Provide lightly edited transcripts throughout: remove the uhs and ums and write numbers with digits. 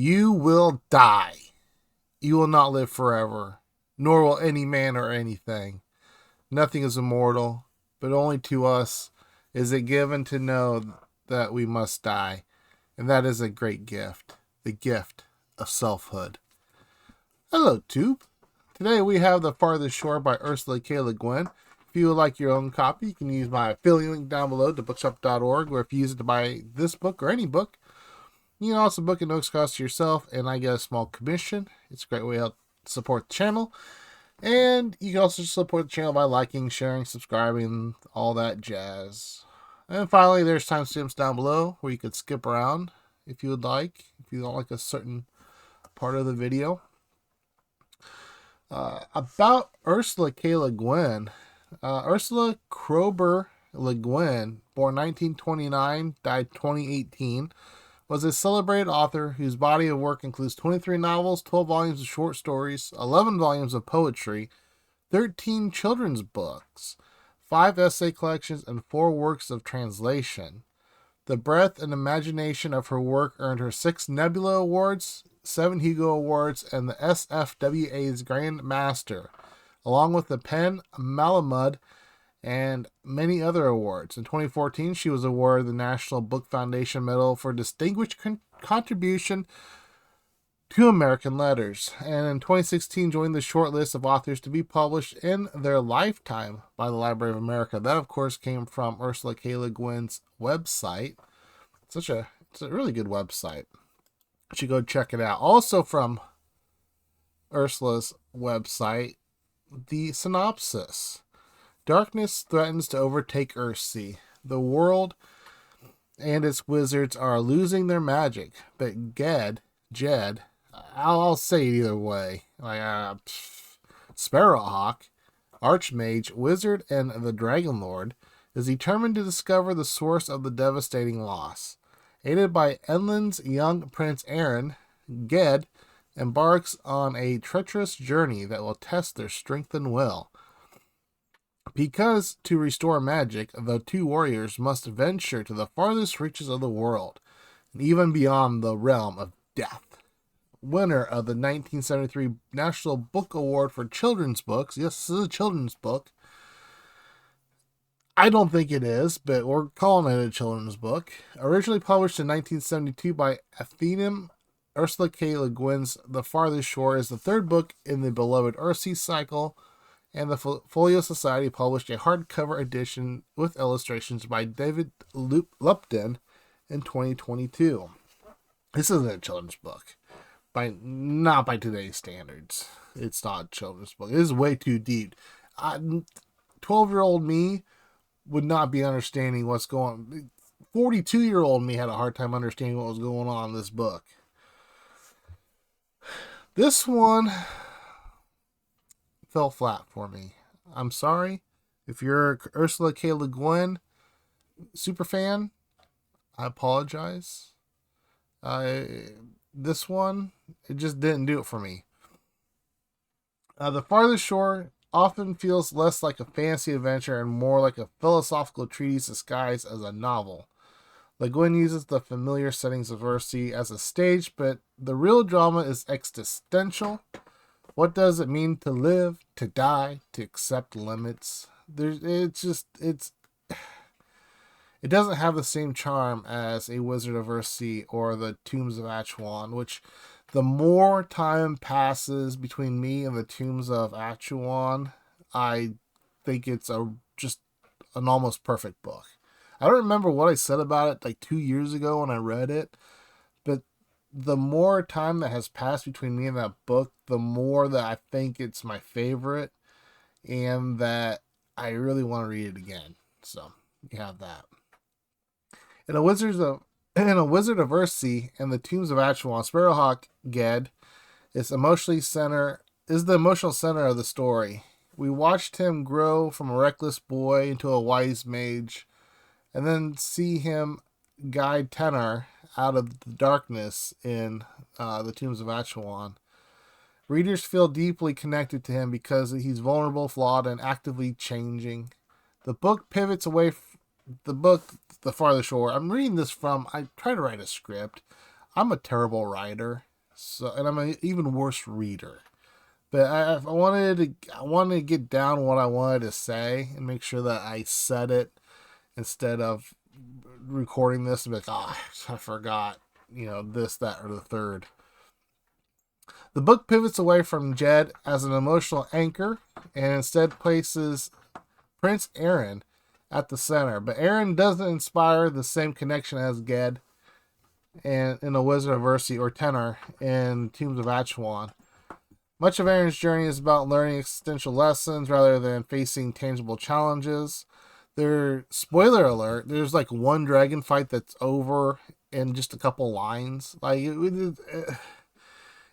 You will die. You will not live forever, nor will any man or anything. Nothing is immortal, but only to us is it given to know that we must die. And that is a great gift, the gift of selfhood. Hello, Tube. Today we have The Farthest Shore by Ursula K. Leguin. If you would like your own copy, you can use my affiliate link down below to bookshop.org, or if you use it to buy this book or any book, you can also book a no cost to yourself, and I get a small commission. It's a great way to help support the channel. And you can also support the channel by liking, sharing, subscribing, all that jazz. And finally, there's timestamps down below where you could skip around if you would like, if you don't like a certain part of the video. About Ursula K. Leguin. Ursula Krober Leguin, born 1929, died 2018, was a celebrated author whose body of work includes 23 novels, 12 volumes of short stories, 11 volumes of poetry, 13 children's books, 5 essay collections, and 4 works of translation. The breadth and imagination of her work earned her 6 Nebula Awards, 7 Hugo Awards, and the SFWA's Grand Master, along with the Pen Malamud and many other awards. In 2014, she was awarded the National Book Foundation Medal for Distinguished Contribution to American Letters, and in 2016 joined the short list of authors to be published in their lifetime by the Library of America. That, of course, came from Ursula K. Leguin's website. It's a really good website. You should go check it out. Also from Ursula's website, the synopsis. Darkness threatens to overtake Earthsea. The world and its wizards are losing their magic, but Jed, I'll say it either way, Sparrowhawk, archmage, wizard, and the Dragon Lord, is determined to discover the source of the devastating loss. Aided by Enlin's young prince Arren, Ged embarks on a treacherous journey that will test their strength and will. Because to restore magic, the 2 warriors must venture to the farthest reaches of the world, and even beyond the realm of death. Winner of the 1973 National Book Award for Children's Books. Yes, this is a children's book. I don't think it is, but we're calling it a children's book. Originally published in 1972 by Athenaeum, Ursula K. Leguin's The Farthest Shore is the 3rd book in the beloved Earthsea Cycle, and the Folio Society published a hardcover edition with illustrations by David Lupton in 2022. This isn't a children's book. Not by today's standards. It's not a children's book. It is way too deep. 12-year-old me would not be understanding what's going on. 42-year-old me had a hard time understanding what was going on in this book. This one fell flat for me. I'm sorry. If you're a Ursula K. Leguin super fan, I apologize. This one, it just didn't do it for me. The Farthest Shore often feels less like a fantasy adventure and more like a philosophical treatise disguised as a novel. Leguin uses the familiar settings of Earthsea as a stage, but the real drama is existential. What does it mean to live, to die, to accept limits? It doesn't have the same charm as A Wizard of Earthsea or the Tombs of Atuan, which the more time passes between me and the Tombs of Atuan, I think it's just an almost perfect book. I don't remember what I said about it like 2 years ago when I read it, but the more time that has passed between me and that book, the more that I think it's my favorite and that I really want to read it again. So you have that. In a Wizard of Earthsea and the Tombs of Atuan, Sparrowhawk Ged is the emotional center of the story. We watched him grow from a reckless boy into a wise mage, and then see him guide Tenar out of the darkness in the Tombs of Atuan. Readers feel deeply connected to him because he's vulnerable, flawed, and actively changing. The book pivots away from the book, The Farthest Shore. I'm reading this from, I try to write a script. I'm a terrible writer. So, and I'm an even worse reader. But I wanted to get down what I wanted to say and make sure that I said it instead of recording this and be like, I forgot, this, that, or the third. The book pivots away from Jed as an emotional anchor and instead places Prince Arren at the center. But Arren doesn't inspire the same connection as Ged and in A Wizard of Earthsea or Tenor in Tombs of Atuan. Much of Arren's journey is about learning existential lessons rather than facing tangible challenges. Spoiler alert, there's like one dragon fight that's over in just a couple lines. Like,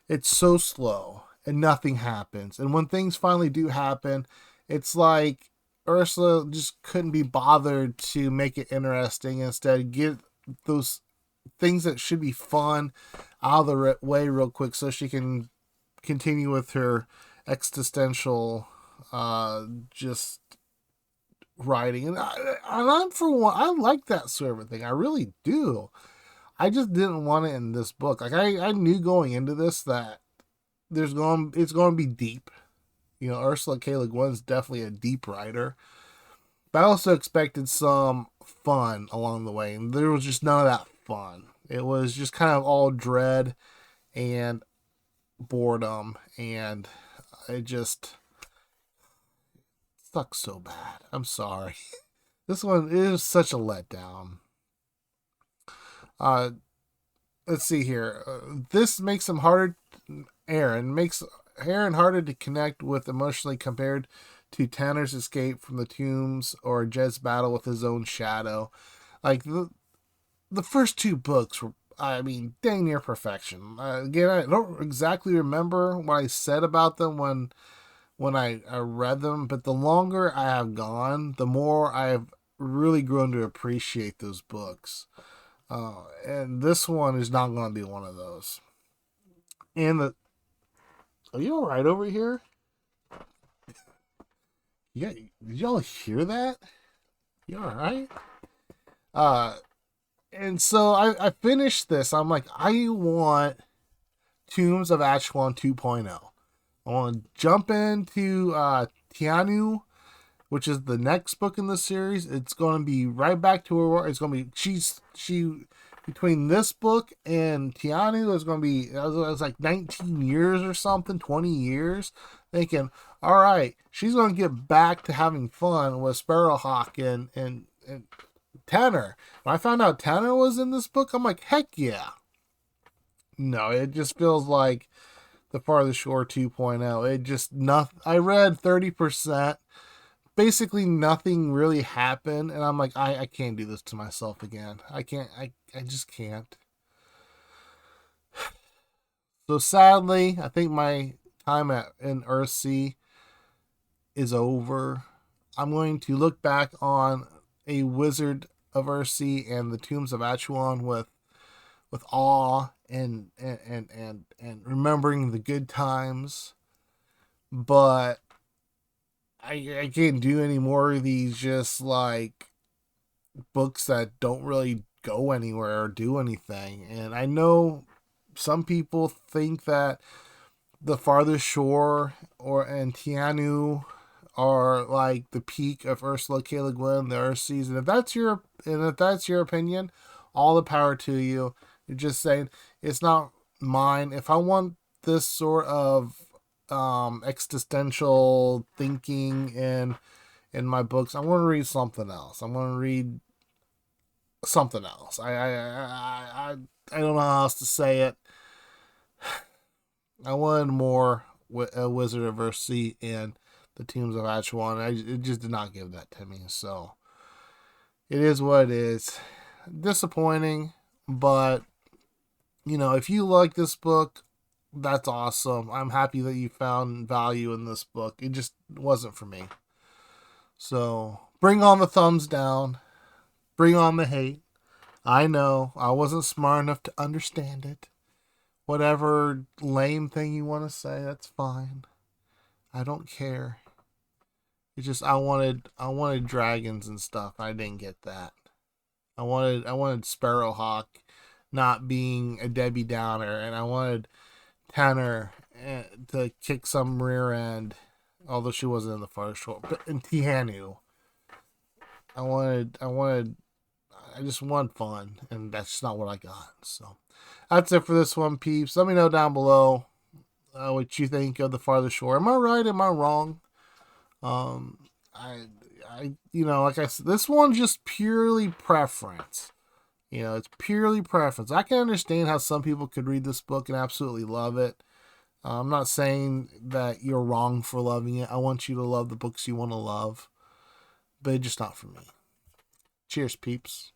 it's so slow and nothing happens. And when things finally do happen, it's like Ursula just couldn't be bothered to make it interesting. Instead, get those things that should be fun out of the way real quick so she can continue with her existential just writing. And I'm for one, I like that sort of thing. I really do. I just didn't want it in this book. Like, I knew going into this that it's going to be deep. Ursula K. Leguin's definitely a deep writer. But I also expected some fun along the way, and there was just none of that fun. It was just kind of all dread and boredom, and it just sucks so bad. I'm sorry. This one is such a letdown. Let's see here. This makes him harder. Makes Arren harder to connect with emotionally compared to Tanner's escape from the tombs or Jed's battle with his own shadow. Like, the first two books were, dang near perfection. Again, I don't exactly remember what I said about them when I read them, but the longer I have gone, the more I have really grown to appreciate those books. And this one is not going to be one of those. Are you all right over here? Yeah, did y'all hear that? You all right? And so I finished this. I'm like, I want Tombs of Atuan 2.0. I want to jump into Tianu, which is the next book in the series. It's going to be right back to where it's going to be. She between this book and Tianu is going to be, it was like 19 years or something, 20 years. Thinking, all right, she's going to get back to having fun with Sparrowhawk and Tanner. When I found out Tanner was in this book, I'm like, heck yeah. No, it just feels like the Farthest Shore 2.0. It just nothing. I read 30%. Basically, nothing really happened, and I'm like, I can't do this to myself again. I can't. I just can't. So sadly, I think my time in Earthsea is over. I'm going to look back on A Wizard of Earthsea and the Tombs of Atuan with awe and remembering the good times. But I can't do any more of these just like books that don't really go anywhere or do anything. And I know some people think that the Farthest Shore and Tianu are like the peak of Ursula K. Le Guin, the Earthseas. And if that's your opinion, all the power to you. You're just saying it's not mine. If I want this sort of existential thinking in my books, I'm going to read something else. I'm going to read something else. I don't know how else to say it. I wanted more with A Wizard of Earthsea and the Tombs of Atuan. It just did not give that to me. So it is what it is. Disappointing, but if you like this book, that's awesome. I'm happy that you found value in this book. It just wasn't for me. So bring on the thumbs down. Bring on the hate. I know I wasn't smart enough to understand it. Whatever lame thing you want to say, that's fine. I don't care. It's just I wanted dragons and stuff. I didn't get that. I wanted Sparrowhawk not being a Debbie Downer, and I wanted tenor to kick some rear end, although she wasn't in the Farthest Shore. But in Tihanu, I just want fun, and that's just not what I got. So that's it for this one, peeps. Let me know down below what you think of the Farthest Shore. Am I right? Am I wrong? Like I said, this one's just purely preference. It's purely preference. I can understand how some people could read this book and absolutely love it. I'm not saying that you're wrong for loving it. I want you to love the books you want to love, but it's just not for me. Cheers, peeps.